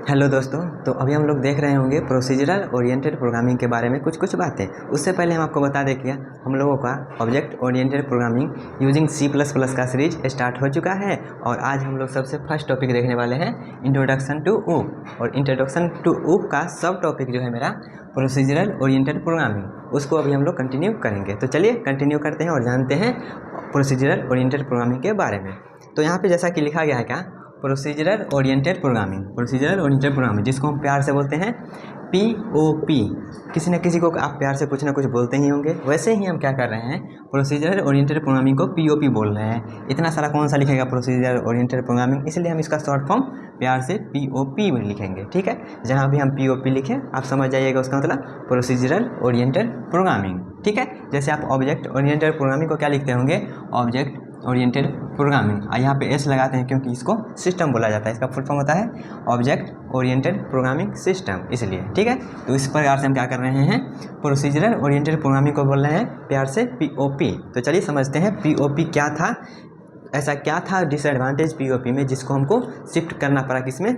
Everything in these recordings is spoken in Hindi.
हेलो दोस्तों, तो अभी हम लोग देख रहे होंगे प्रोसीजरल ओरिएंटेड प्रोग्रामिंग के बारे में कुछ बातें। उससे पहले हम आपको बता दें कि हम लोगों का object oriented programming using C++ का सीरीज स्टार्ट हो चुका है और आज हम लोग सबसे फर्स्ट टॉपिक देखने वाले हैं इंट्रोडक्शन टू ऊप। और इंट्रोडक्शन टू ऊप का सब टॉपिक जो है मेरा प्रोसीजरल ओरिएंटेड प्रोग्रामिंग, उसको अभी हम लोग कंटिन्यू करेंगे। तो चलिए कंटिन्यू करते हैं और जानते हैं प्रोसीजरल ओरिएंटेड प्रोग्रामिंग के बारे में। तो यहाँ पर जैसा कि लिखा गया है क्या, प्रोसीजरल ओरिएंटेड प्रोग्रामिंग, जिसको हम प्यार से बोलते हैं POP। किसी न किसी को आप प्यार से कुछ ना कुछ बोलते ही होंगे, वैसे ही हम क्या कर रहे हैं, प्रोसीजरल ओरिएंटेड प्रोग्रामिंग को POP बोल रहे हैं। इतना सारा कौन सा लिखेगा प्रोसीजरल ओरिएंटेड प्रोग्रामिंग, इसलिए हम इसका शॉर्ट फॉर्म प्यार से POP में लिखेंगे। ठीक है, जहाँ भी हम POP लिखें आप समझ जाइएगा उसका मतलब प्रोसीजरल ओरिएंटेड प्रोग्रामिंग। ठीक है, जैसे आप ऑब्जेक्ट ओरिएंटेड प्रोग्रामिंग को क्या लिखते होंगे, ऑब्जेक्ट ओरिएंटेड प्रोग्रामिंग। यहाँ पे एस लगाते हैं क्योंकि इसको सिस्टम बोला जाता है, इसका फुल फॉर्म होता है ऑब्जेक्ट ओरिएंटेड प्रोग्रामिंग सिस्टम, इसलिए। ठीक है, तो इस प्रकार से हम क्या कर रहे हैं, प्रोसीजरल ओरिएंटेड प्रोग्रामिंग को बोल रहे हैं प्यार से POP। तो चलिए समझते हैं POP क्या था, ऐसा क्या था डिसएडवांटेज POP में जिसको हमको शिफ्ट करना पड़ा, किसमें,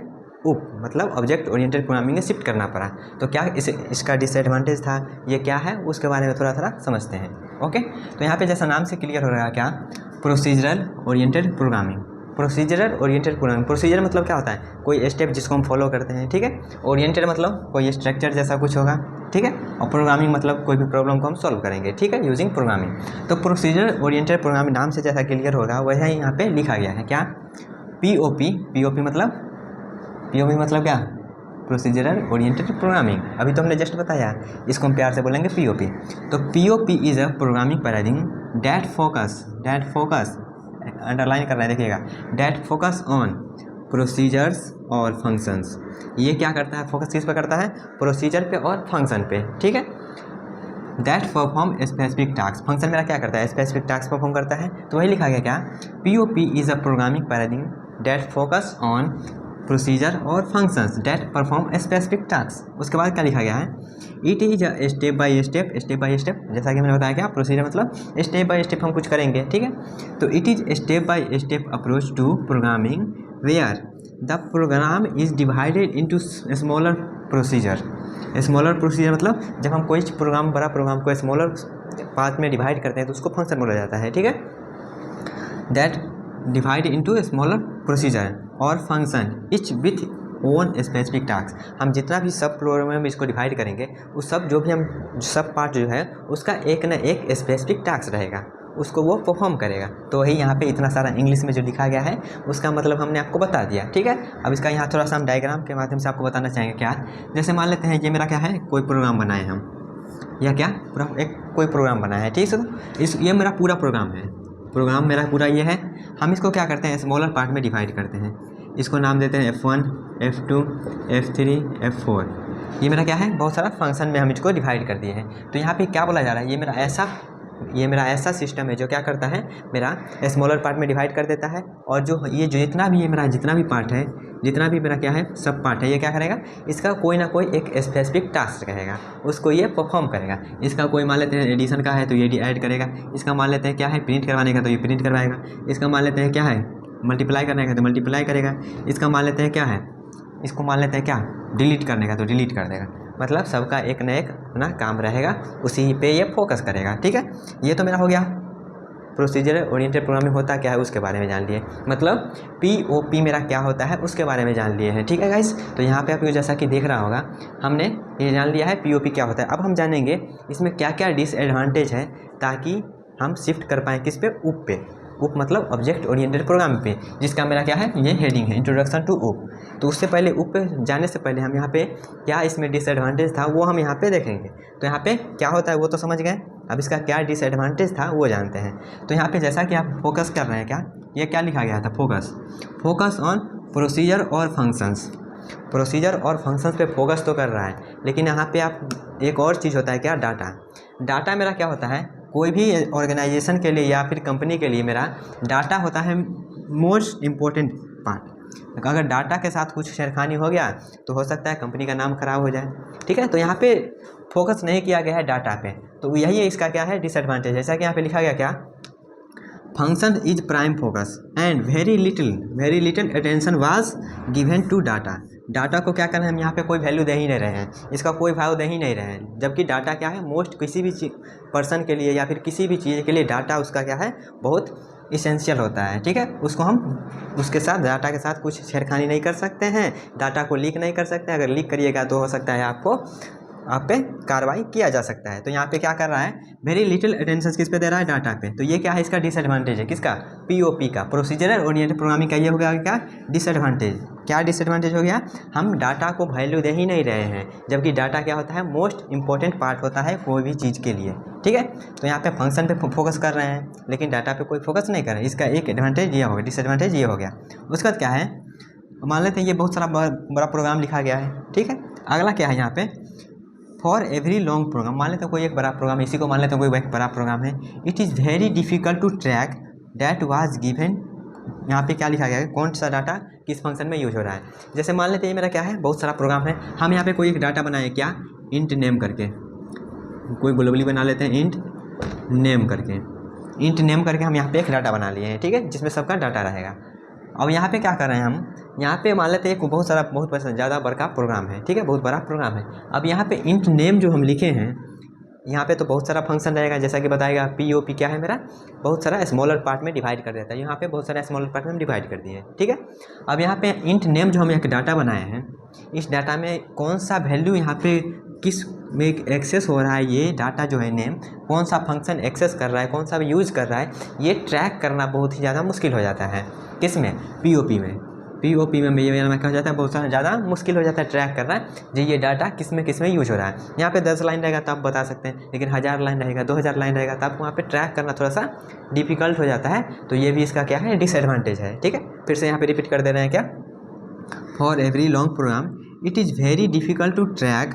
उप मतलब ऑब्जेक्ट ओरिएंटेड प्रोग्रामिंग में शिफ्ट करना पड़ा। तो क्या इसका डिसएडवांटेज था, ये क्या है, उसके बारे में थोड़ा समझते हैं। ओके, तो यहाँ पे जैसा नाम से क्लियर हो रहा है क्या, procedural oriented programming. Procedural oriented programming, procedure मतलब क्या होता है, कोई स्टेप जिसको हम फॉलो करते हैं। ठीक है, ओरिएंटेड मतलब कोई स्ट्रक्चर जैसा कुछ होगा। ठीक है, और प्रोग्रामिंग मतलब कोई भी प्रॉब्लम को हम सॉल्व करेंगे। ठीक है, यूजिंग प्रोग्रामिंग। तो प्रोसीजरल ओरिएंटेड प्रोग्रामिंग नाम से जैसा क्लियर होगा वैसा यहाँ पे लिखा गया है क्या, POP मतलब क्या, प्रोसीजरल ओरिएंटेड प्रोग्रामिंग। अभी तो हमने जस्ट बताया, इसको हम प्यार से बोलेंगे POP। तो POP is a programming paradigm that focus underline करना है, देखिएगा, डैट फोकस ऑन प्रोसीजर्स और फंक्शंस। ये क्या करता है, फोकस किस पे करता है, प्रोसीजर पे और फंक्शन पे। ठीक है, that perform specific task, function मेरा क्या करता है, स्पेसिफिक टास्क परफॉर्म करता है। तो वही लिखा गया क्या, POP is a programming paradigm that focus on procedure और functions that perform specific task. उसके बाद क्या लिखा गया है, it is a step by step, जैसा कि मैंने बताया क्या, प्रोसीजर मतलब स्टेप बाय स्टेप हम कुछ करेंगे। ठीक है, तो it is step by step approach to programming where the program is divided into smaller procedure मतलब जब हम कोई प्रोग्राम, बड़ा प्रोग्राम को स्मॉलर पार्ट में डिवाइड करते हैं तो उसको फंक्शन बोला जाता है। ठीक है, that divide into smaller procedure और function each with own specific task. हम जितना भी सब प्रोग्राम में इसको डिवाइड करेंगे, उस सब जो भी हम सब पार्ट जो है उसका एक न एक स्पेसिफिक टास्क रहेगा, उसको वो परफॉर्म करेगा। तो वही यहाँ पे इतना सारा इंग्लिश में जो लिखा गया है उसका मतलब हमने आपको बता दिया। ठीक है, अब इसका यहाँ थोड़ा सा हम डायग्राम के माध्यम से आपको बताना चाहेंगे। क्या, जैसे मान लेते हैं ये मेरा क्या है, कोई प्रोग्राम बनाए हम, या क्या पूरा एक कोई प्रोग्राम बनाया है। ठीक है, ये मेरा पूरा प्रोग्राम है, प्रोग्राम मेरा पूरा ये है। हम इसको क्या करते हैं, स्मॉलर पार्ट में डिवाइड करते हैं। इसको नाम देते हैं F1, F2, F3, F4। ये मेरा क्या है, बहुत सारा फंक्शन में हम इसको डिवाइड कर दिए हैं। तो यहाँ पे क्या बोला जा रहा है, ये मेरा ऐसा सिस्टम है जो क्या करता है, मेरा स्मॉलर पार्ट में डिवाइड कर देता है। और जो जितना भी मेरा जितना भी पार्ट है, जितना भी मेरा क्या है सब पार्ट है, ये क्या करेगा, इसका कोई ना कोई एक स्पेसिफिक टास्क रहेगा, उसको ये परफॉर्म करेगा। इसका कोई मान लेते हैं एडिशन का है तो ये ऐड करेगा, इसका मान लेते हैं क्या है प्रिंट करवाने का तो ये प्रिंट करवाएगा, इसका मान लेते हैं क्या है मल्टीप्लाई करने का तो मल्टीप्लाई करेगा, इसका मान लेते हैं क्या है, इसको मान लेते हैं क्या डिलीट करने का तो डिलीट कर देगा। मतलब सबका एक न एक अपना काम रहेगा, उसी पे ये फोकस करेगा। ठीक है, ये तो मेरा हो गया प्रोसीजर ओरिएंटेड प्रोग्रामिंग होता क्या है उसके बारे में जान लिए, मतलब POP मेरा क्या होता है उसके बारे में जान लिए हैं। ठीक है गाइस, तो यहाँ पे आप जैसा कि देख रहा होगा हमने ये जान लिया है POP क्या होता है। अब हम जानेंगे इसमें क्या क्या डिसएडवांटेज है, ताकि हम शिफ्ट कर पाएँ किस पे, उप पे। उप मतलब ऑब्जेक्ट ओरिएंटेड प्रोग्राम पे, जिसका मेरा क्या है, ये हेडिंग है इंट्रोडक्शन टू उप। तो उससे पहले उप पे जाने से पहले हम यहाँ पे क्या इसमें डिसएडवांटेज था वो हम यहाँ पे देखेंगे। तो यहाँ पे क्या होता है वो तो समझ गए, अब इसका क्या डिसएडवांटेज था वो जानते हैं। तो यहाँ पे जैसा कि आप फोकस कर रहे हैं, क्या ये क्या लिखा गया था, फोकस ऑन प्रोसीजर और फंक्शंस। प्रोसीजर और फंक्शंस पे फोकस तो कर रहा है, लेकिन यहाँ पे आप एक और चीज़ होता है क्या, डाटा मेरा क्या होता है, कोई भी ऑर्गेनाइजेशन के लिए या फिर कंपनी के लिए मेरा डाटा होता है मोस्ट इम्पोर्टेंट पार्ट। अगर डाटा के साथ कुछ छेड़खानी हो गया तो हो सकता है कंपनी का नाम खराब हो जाए। ठीक है, तो यहाँ पे फोकस नहीं किया गया है डाटा पे, तो यही इसका क्या है डिसएडवांटेज। जैसा कि यहाँ पे लिखा गया क्या, function is prime focus and very little attention was given to data. Data को क्या करना है, हम यहाँ पे कोई वैल्यू दे ही नहीं रहे हैं, इसका कोई भाव दे ही नहीं रहे हैं, जबकि डाटा क्या है मोस्ट किसी भी पर्सन के लिए या फिर किसी भी चीज़ के लिए डाटा उसका क्या है बहुत इसेंशियल होता है। ठीक है, उसको हम उसके साथ डाटा के साथ कुछ छेड़खानी नहीं कर सकते हैं, डाटा को लीक नहीं कर सकते हैं। अगर लीक करिएगा तो हो सकता है आपको आप पे कार्रवाई किया जा सकता है। तो यहाँ पे क्या कर रहा है, वेरी लिटिल अटेंशन किस पे दे रहा है, डाटा पे। तो ये क्या है, इसका डिसएडवांटेज है, किसका, पीओपी का, प्रोसीजरल ओरिएंटेड प्रोग्रामिंग का। ये हो गया क्या डिसएडवांटेज, क्या डिसएडवांटेज हो गया, हम डाटा को वैल्यू दे ही नहीं रहे हैं, जबकि डाटा क्या होता है मोस्ट इंपॉर्टेंट पार्ट होता है कोई भी चीज़ के लिए। ठीक है, तो यहाँ पे फंक्शन पे फोकस कर रहे हैं लेकिन डाटा पे कोई फोकस नहीं कर रहे हैं। इसका एक एडवांटेज ये हो गया, डिसएडवांटेज ये हो गया। उसके बाद क्या है, मान लेते हैं ये बहुत सारा बड़ा प्रोग्राम लिखा गया है। ठीक है, अगला क्या है यहाँ पे, फॉर एवरी लॉन्ग प्रोग्राम, मान लेते हैं कोई एक बड़ा प्रोग्राम, इसी को मान लेते हैं कोई एक बड़ा प्रोग्राम है। It is very difficult to track that was given. यहाँ पे क्या लिखा गया है, कौन सा डाटा किस फंक्शन में यूज हो रहा है। जैसे मान लेते हैं ये मेरा क्या है, बहुत सारा प्रोग्राम है, हम यहाँ पे कोई एक डाटा बनाए, क्या, इंट नेम करके, कोई ग्लोबली बना लेते हैं इंट नेम करके हम यहाँ पे एक डाटा बना लिए हैं। ठीक है, जिसमें सबका डाटा रहेगा। अब यहाँ पे क्या कर रहे हैं हम, यहाँ पे मान लेते हैं बहुत ज़्यादा बड़ा प्रोग्राम है। ठीक है, बहुत बड़ा प्रोग्राम है। अब यहाँ पे इंट नेम जो हम लिखे हैं, यहाँ पे तो बहुत सारा फंक्शन रहेगा, जैसा कि बताएगा पीओपी क्या है मेरा, बहुत सारा स्मॉलर पार्ट में डिवाइड कर देता है। यहाँ पे बहुत सारा स्मॉलर पार्ट में हम डिवाइड कर दिए हैं। ठीक है, अब यहाँ पे इंट नेम जो हम एक डाटा बनाए हैं, इस डाटा में कौन सा वैल्यू यहाँ पे किस में एक्सेस हो रहा है, ये डाटा जो है नेम, कौन सा फंक्शन एक्सेस कर रहा है, कौन सा यूज़ कर रहा है, ये ट्रैक करना बहुत ही ज़्यादा मुश्किल हो जाता है। किस में, पीओपी में ये क्या हो जाता है, बहुत सारा ज़्यादा मुश्किल हो जाता है ट्रैक करना जी ये डाटा किस में यूज हो रहा है। यहाँ पे 10 लाइन रहेगा तो आप बता सकते हैं, लेकिन 1000 लाइन रहेगा, 2000 लाइन रहेगा, तो आपको वहाँ पे ट्रैक करना थोड़ा सा डिफिकल्ट हो जाता है। तो ये भी इसका क्या है, डिसएडवांटेज है। ठीक है, फिर से यहाँ पे रिपीट कर दे रहे हैं, क्या, for every long program it is very difficult to track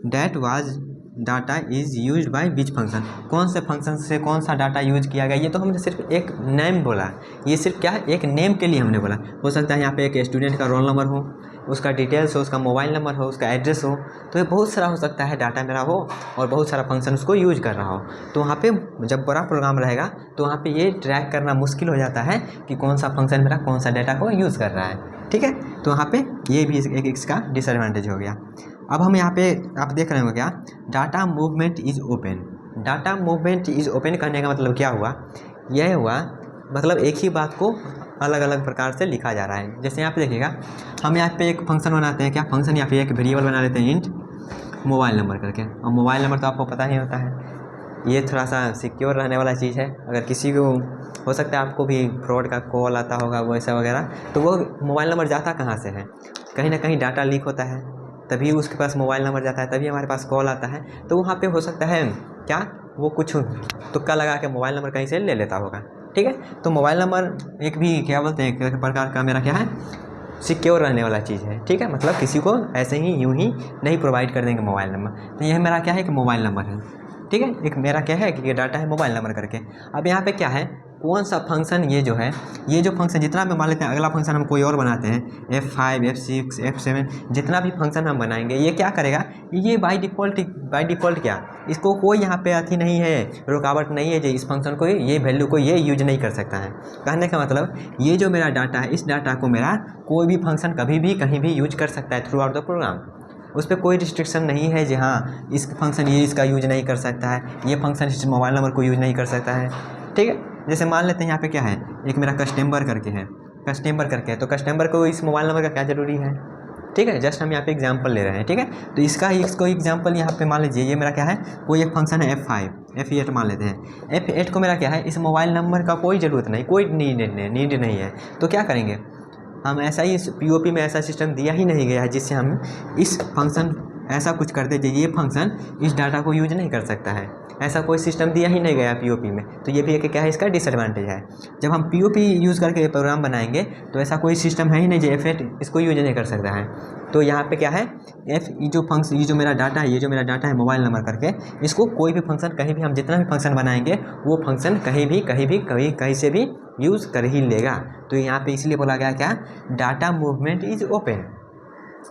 that was data is use by which function, कौन से फंक्शन से कौन सा डाटा यूज किया गया। ये तो हमने सिर्फ एक नेम बोला, ये सिर्फ क्या है, एक नेम के लिए हमने बोला। हो सकता है यहाँ पे एक स्टूडेंट का रोल नंबर हो, उसका डिटेल्स हो, उसका मोबाइल नंबर हो, उसका एड्रेस हो, तो ये बहुत सारा हो सकता है डाटा मेरा हो और बहुत सारा फंक्शन उसको यूज कर रहा हो। तो वहाँ पे जब बड़ा प्रोग्राम रहेगा तो वहाँ पे ये ट्रैक करना मुश्किल हो जाता है कि कौन सा फंक्शन मेरा कौन सा डाटा को यूज़ कर रहा है। ठीक है, तो वहाँ पे ये भी एक इसका डिसएडवांटेज हो गया। अब हम यहाँ पे आप देख रहे हो क्या, data movement is open. Data movement is open करने का मतलब क्या हुआ, यह हुआ मतलब एक ही बात को अलग अलग प्रकार से लिखा जा रहा है। जैसे यहाँ पे देखिएगा, हम यहाँ पे एक फंक्शन बनाते हैं, क्या फंक्शन, या फिर एक वेरिएबल बना लेते हैं इंट मोबाइल नंबर करके। और मोबाइल नंबर तो आपको पता ही होता है, ये थोड़ा सा सिक्योर रहने वाला चीज़ है। अगर किसी को हो सकता है आपको भी फ्रॉड का कॉल आता होगा वैसा वगैरह, तो वो मोबाइल नंबर जाता कहाँ से है, कहीं ना कहीं डाटा लीक होता है, तभी उसके पास मोबाइल नंबर जाता है, तभी हमारे पास कॉल आता है। तो वहाँ पे हो सकता है क्या, वो कुछ तुक्का लगा के मोबाइल नंबर कहीं से ले लेता होगा। ठीक है, तो मोबाइल नंबर एक भी क्या बोलते हैं, एक प्रकार का मेरा क्या है, सिक्योर रहने वाला चीज़ है। ठीक है, मतलब किसी को ऐसे ही यूं ही नहीं प्रोवाइड कर देंगे मोबाइल नंबर। तो यह मेरा क्या है, कि मोबाइल नंबर है। ठीक है, एक मेरा क्या है कि ये डाटा है मोबाइल नंबर करके। अब यहाँ पे क्या है, कौन सा फंक्शन, ये जो फंक्शन जितना भी मान लेते हैं, अगला फंक्शन हम कोई और बनाते हैं, F5 F6 F7 जितना भी फंक्शन हम बनाएंगे, ये क्या करेगा, ये बाय डिफ़ॉल्ट क्या, इसको कोई यहाँ पे अथी नहीं है, रुकावट नहीं है, जो इस फंक्शन को ये वैल्यू को ये यूज नहीं कर सकता है। कहने का मतलब ये जो मेरा डाटा है, इस डाटा को मेरा कोई भी फंक्शन कभी भी कहीं भी यूज कर सकता है थ्रू आउट द प्रोग्राम। उस पर कोई रिस्ट्रिक्शन नहीं है जी हाँ इस फंक्शन ये इसका यूज नहीं कर सकता है, ये फंक्शन इस मोबाइल नंबर को यूज नहीं कर सकता है। ठीक है, जैसे मान लेते हैं यहाँ पे क्या है, एक मेरा कस्टमर करके है, तो कस्टमर को इस मोबाइल नंबर का क्या ज़रूरी है। ठीक है, जस्ट हम यहाँ पे एग्जांपल ले रहे हैं। ठीक है, तो इसको एग्जांपल यहाँ पे मान लीजिए, ये मेरा क्या है, कोई एक फंक्शन है F5 F8 मान लेते हैं। F8 को मेरा क्या है, इस मोबाइल नंबर का कोई ज़रूरत नहीं, कोई नीड नहीं है। तो क्या करेंगे हम, ऐसा ही इस पीओपी में ऐसा सिस्टम दिया ही नहीं गया है जिससे हम इस फंक्शन ऐसा कुछ कर दे ये फंक्शन इस डाटा को यूज नहीं कर सकता है, ऐसा कोई सिस्टम दिया ही नहीं गया पीओपी में। तो ये भी एक क्या है, इसका डिसएडवांटेज है। जब हम पीओपी यूज़ करके प्रोग्राम बनाएंगे तो ऐसा कोई सिस्टम है ही नहीं जो F8 इसको यूज नहीं कर सकता है। तो यहाँ पे क्या है, ये जो मेरा डाटा है मोबाइल नंबर करके, इसको कोई भी फंक्शन कहीं भी हम जितना भी फंक्शन बनाएंगे वो फंक्शन कहीं से भी यूज़ कर ही लेगा। तो यहाँ पे इसलिए बोला गया क्या, data movement is open.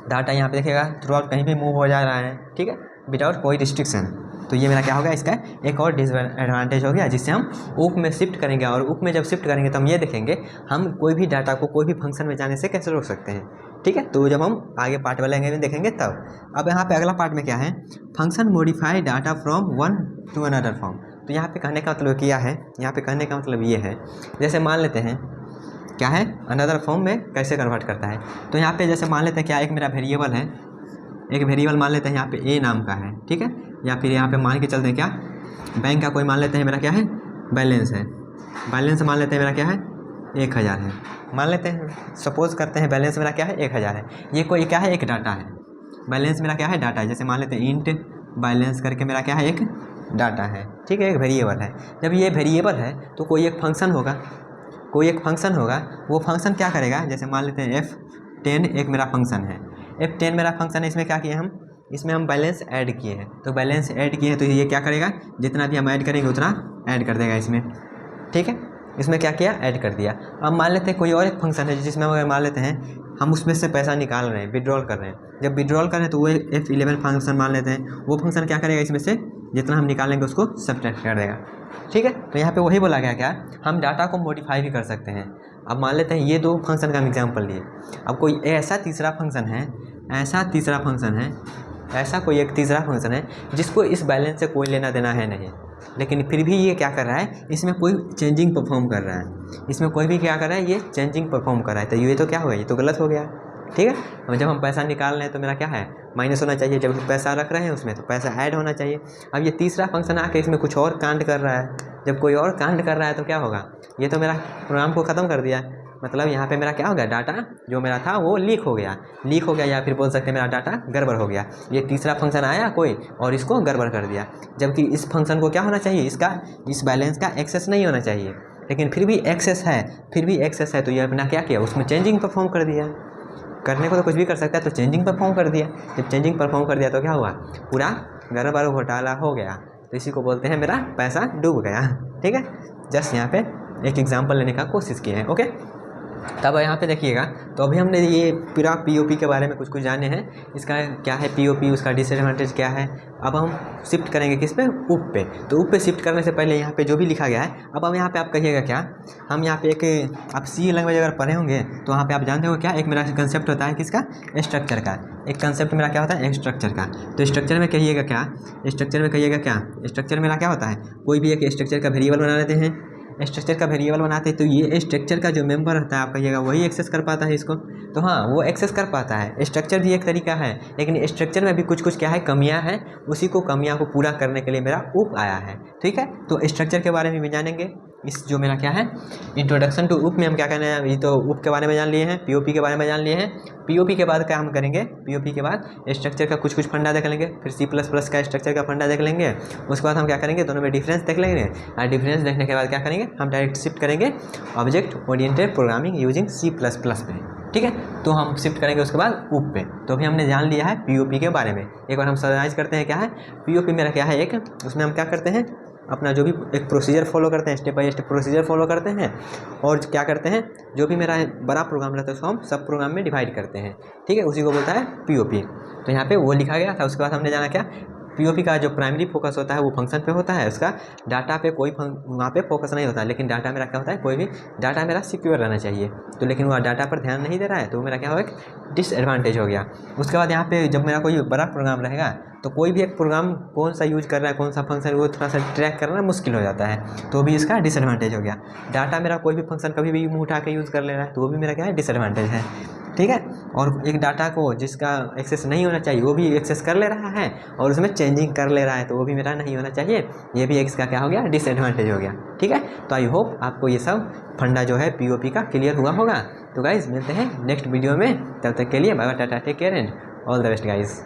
Data यहाँ पे देखिएगा थ्रू आउट कहीं भी मूव हो जा रहा है। ठीक है, विदाउट कोई रिस्ट्रिक्शन। तो ये मेरा क्या होगा, इसका एक और डिसएडवांटेज हो गया, जिससे हम ऊप में शिफ्ट करेंगे। और ऊप में जब शिफ्ट करेंगे तो हम ये देखेंगे हम कोई भी डाटा को कोई भी फंक्शन में जाने से कैसे रोक सकते हैं। ठीक है, तो जब हम आगे पार्ट वाले में देखेंगे तब। अब यहाँ पे अगला पार्ट में क्या है, function modify data from one two another form. तो यहाँ पे कहने का मतलब क्या है, यहाँ पे कहने का मतलब ये है, जैसे मान लेते हैं क्या है, अनदर फॉर्म में कैसे कन्वर्ट करता है। तो यहाँ पे जैसे मान लेते हैं क्या, एक मेरा वेरिएबल है, एक वेरिएबल मान लेते हैं यहाँ पे ए नाम का है, ठीक है, या फिर यहाँ पे मान के चलते हैं क्या, बैंक का कोई मान लेते हैं मेरा क्या है, बैलेंस है, बैलेंस मान लेते हैं मेरा क्या है 1000 है, मान लेते हैं, सपोज करते हैं बैलेंस मेरा क्या है 1000 है। ये कोई क्या है, एक डाटा है, बैलेंस मेरा क्या है डाटा है। जैसे मान लेते हैं इंट बैलेंस करके मेरा क्या है एक डाटा है, ठीक है, एक वेरिएबल है। जब ये वेरिएबल है तो कोई एक फंक्शन होगा, कोई एक फंक्शन होगा, वो फंक्शन क्या करेगा, जैसे मान लेते हैं F10 एक मेरा फंक्शन है, F10 मेरा फंक्शन है, इसमें क्या किए हम, इसमें हम बैलेंस ऐड किए हैं। तो बैलेंस ऐड किए हैं तो ये क्या करेगा, जितना भी हम ऐड करेंगे उतना ऐड कर देगा इसमें, ठीक है, इसमें क्या किया, ऐड कर दिया। अब मान लेते हैं कोई और एक फंक्शन है जिसमें अगर मान लेते हैं हम उसमें से पैसा निकाल रहे हैं, विड्रॉल कर रहे हैं। जब विड्रॉल कर रहे हैं तो वो F11 फंक्शन मान लेते हैं, वो फंक्शन क्या करेगा, इसमें से जितना हम निकालेंगे उसको सब्ट्रैक्ट कर देगा, ठीक है। तो यहाँ पे वही बोला गया क्या, हम डाटा को मॉडिफाई भी कर सकते हैं। अब मान लेते हैं ये दो फंक्शन का हम एग्जाम्पल लिए, अब कोई ऐसा तीसरा फंक्शन है, ऐसा तीसरा फंक्शन है, ऐसा कोई एक तीसरा फंक्शन है जिसको इस बैलेंस से कोई लेना देना है नहीं, लेकिन फिर भी ये क्या कर रहा है, इसमें कोई चेंजिंग परफॉर्म कर रहा है, इसमें कोई भी क्या कर रहा है, ये चेंजिंग परफॉर्म कर रहा है। तो ये तो क्या हो गया, ये तो गलत हो गया, ठीक है। अब जब हम पैसा निकाल रहे हैं तो मेरा क्या है, माइनस होना चाहिए, जब पैसा रख रहे हैं उसमें तो पैसा ऐड होना चाहिए। अब ये तीसरा फंक्शन आके इसमें कुछ और कांड कर रहा है, जब कोई और कांड कर रहा है तो क्या होगा, ये तो मेरा प्रोग्राम को ख़त्म कर दिया, मतलब यहाँ पे मेरा क्या हो गया, डाटा जो मेरा था वो लीक हो गया, लीक हो गया, या फिर बोल सकते हैं मेरा डाटा गड़बड़ हो गया। ये तीसरा फंक्शन आया कोई और इसको गड़बड़ कर दिया, जबकि इस फंक्शन को क्या होना चाहिए, इसका इस बैलेंस का एक्सेस नहीं होना चाहिए, लेकिन फिर भी एक्सेस है, फिर भी एक्सेस है। तो ये अपना क्या किया, उसमें चेंजिंग परफॉर्म कर दिया, करने को तो कुछ भी कर सकता है, तो चेंजिंग परफॉर्म कर दिया। जब चेंजिंग परफॉर्म कर दिया तो क्या हुआ, पूरा गड़बड़ घोटाला हो गया। तो इसी को बोलते हैं मेरा पैसा डूब गया, ठीक है। जस्ट यहाँ पे एक एग्जांपल लेने का कोशिश किए हैं, ओके। तब यहाँ पे देखिएगा, तो अभी हमने ये पूरा पीओपी के बारे में कुछ जाने हैं, इसका क्या है पीओपी, उसका डिसएडवांटेज क्या है। अब हम शिफ्ट करेंगे किस पे, ऊप पे। तो ऊप पे शिफ्ट करने से पहले यहाँ पे जो भी लिखा गया है, अब हम यहाँ पे आप कहिएगा क्या, हम यहाँ पे एक आप सी लैंग्वेज अगर पढ़े होंगे तो वहाँ पे आप जानते हो क्या, एक मेरा कंसेप्ट होता है किसका, स्ट्रक्चर का। एक कंसेप्ट मेरा क्या होता है, स्ट्रक्चर का। तो स्ट्रक्चर में कहिएगा क्या, स्ट्रक्चर में कहिएगा क्या, स्ट्रक्चर मेरा क्या होता है, कोई भी एक स्ट्रक्चर का वेरिएबल बना लेते हैं, स्ट्रक्चर का वेरिएबल बनाते हैं, तो ये स्ट्रक्चर का जो मेंबर रहता है आप कहिएगा वही एक्सेस कर पाता है इसको। तो हाँ, वो एक्सेस कर पाता है, स्ट्रक्चर भी एक तरीका है, लेकिन स्ट्रक्चर में भी कुछ कुछ क्या है, कमियां हैं, उसी को कमियां को पूरा करने के लिए मेरा ऊप आया है, ठीक है। तो स्ट्रक्चर के बारे में भी जानेंगे, इस जो मेरा क्या है इंट्रोडक्शन टू ऊप में हम क्या कहना है, ये तो ऊप के बारे में जान लिए हैं, पीओपी के बारे में जान लिए हैं। पीओपी के बाद क्या हम करेंगे, पीओपी के बाद स्ट्रक्चर का कुछ कुछ फंडा देख लेंगे, फिर C++ का स्ट्रक्चर का फंडा देख लेंगे। उसके बाद हम क्या करेंगे, दोनों में डिफरेंस देख लेंगे, और डिफरेंस देखने के बाद क्या करेंगे, हम डायरेक्ट शिफ्ट करेंगे object oriented programming using C++ पे, ठीक है। तो हम शिफ्ट करेंगे उसके बाद ऊप पे। तो अभी हमने जान लिया है पीओपी के बारे में। एक बार हम समराइज करते हैं क्या है पीओपी मेरा क्या है, एक उसमें हम क्या करते हैं, अपना जो भी एक प्रोसीजर फॉलो करते हैं, step by step procedure follow करते हैं, और क्या करते हैं, जो भी मेरा बड़ा प्रोग्राम रहता है उसको हम सब प्रोग्राम में डिवाइड करते हैं, ठीक है, उसी को बोलता है पीओपी। तो यहाँ पे वो लिखा गया था। उसके बाद हमने जाना क्या, पीओपी का जो प्राइमरी फोकस होता है वो फंक्शन पे होता है, उसका डाटा पे कोई वहाँ पे फोकस नहीं होता, लेकिन डाटा मेरा क्या होता है, कोई भी डाटा मेरा सिक्योर रहना चाहिए। तो लेकिन वह डाटा पर ध्यान नहीं दे रहा है, तो मेरा क्या हो, एक डिसएडवांटेज हो गया। उसके बाद यहाँ पे जब मेरा कोई बड़ा प्रोग्राम रहेगा तो कोई भी एक प्रोग्राम कौन सा यूज कर रहा है, कौन सा फंक्शन, वो थोड़ा सा ट्रैक करना मुश्किल हो जाता है, तो भी इसका डिसएडवांटेज हो गया। डाटा मेरा कोई भी फंक्शन कभी भी मुँह उठा के यूज़ कर ले रहा है, तो वो भी मेरा क्या है, डिसएडवांटेज है, ठीक है। और एक डाटा को जिसका एक्सेस नहीं होना चाहिए वो भी एक्सेस कर ले रहा है, और उसमें चेंजिंग कर ले रहा है, तो वो भी मेरा नहीं होना चाहिए, ये भी इसका क्या हो गया, डिसएडवांटेज हो गया, ठीक है। तो आई होप आपको ये सब फंडा जो है पीओपी का क्लियर हुआ होगा। तो गाइज मिलते हैं नेक्स्ट वीडियो में, तब तक के लिए bye bye, tata, take care and all the best guys.